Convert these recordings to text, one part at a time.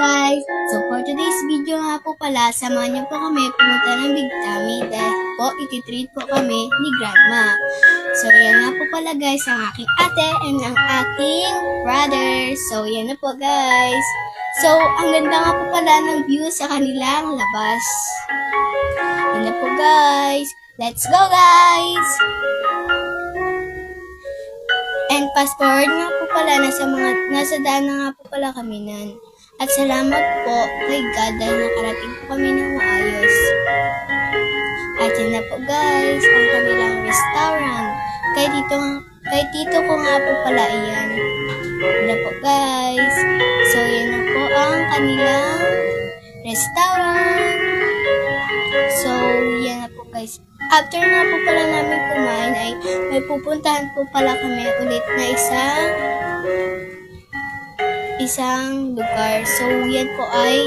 guys! So for today's video nga po pala, samahan niyo po kami pumunta ng Big Tummy dahil po ititreat po kami ni Grandma. So yan nga po pala guys, ang aking ate and ang aking brother. So yan na po guys. So ang ganda nga po pala ng view sa kanilang labas. Yan na po guys. Let's go guys! And fast forward nga po pala, nasa daan na nga po pala kami nan. At salamat po kay God dahil nakarating po kami ng maayos. At yun na po guys, ang kanilang restaurant. Kay tito ko nga po pala iyan. Yun na po guys. So yan na po ang kanilang restaurant. So yan na po guys. After nga po pala namin kumain ay may pupuntahan po pala kami ulit na isang lugar. So yan po ay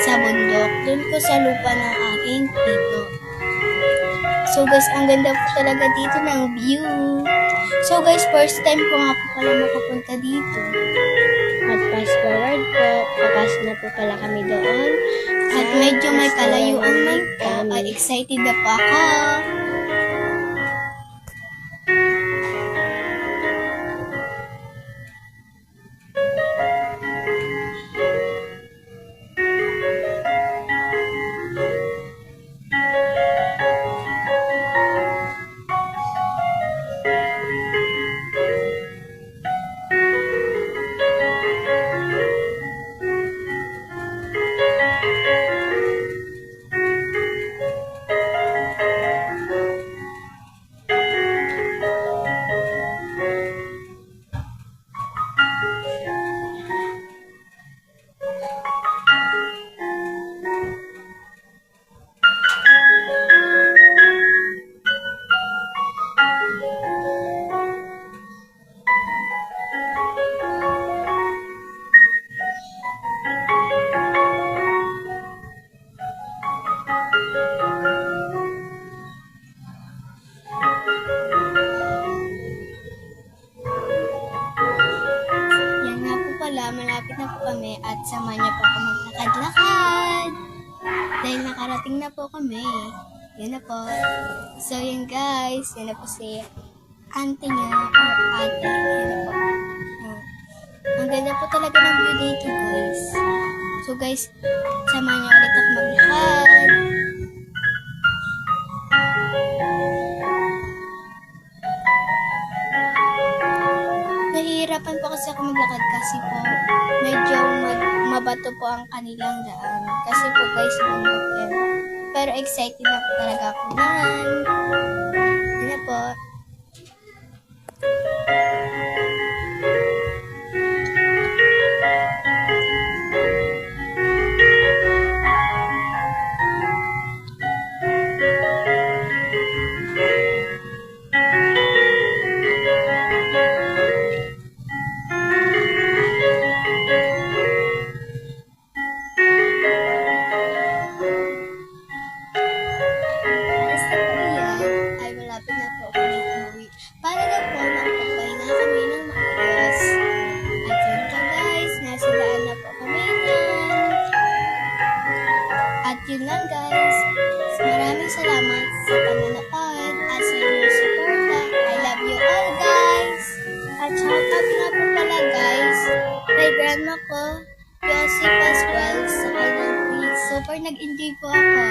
sa bundok. Doon po sa lupa ng aking tito. So guys, ang ganda po talaga dito ng view. So guys, first time ko nga po pala makapunta dito. At fast forward po, papasok na po pala kami doon. At medyo may kalayuan man po. Ay excited na po ako. Malapit na po kami at samahan niyo po ako maglakad-lakad. Dahil nakarating na po kami. Yan na po. So yan guys, yan na po si auntie niya or ate. Yan na po. Ang ganda po talaga ng view dito guys. So guys, samahan niyo ulit ako maglakad. Nahihirapan po kasi ako maglakad kasi po medyo mabato po ang kanilang daan. Kasi po guys, bundok yan. Pero excited na po talaga ako yan. Yan na po. Yun lang guys. Maraming salamat sa panonood at sa inyong suporta. I love you all guys. At shout out nga po pala guys kay grandma ko, Yossi Pascual, sa kanyang tweet. Super nag-enjoy po ako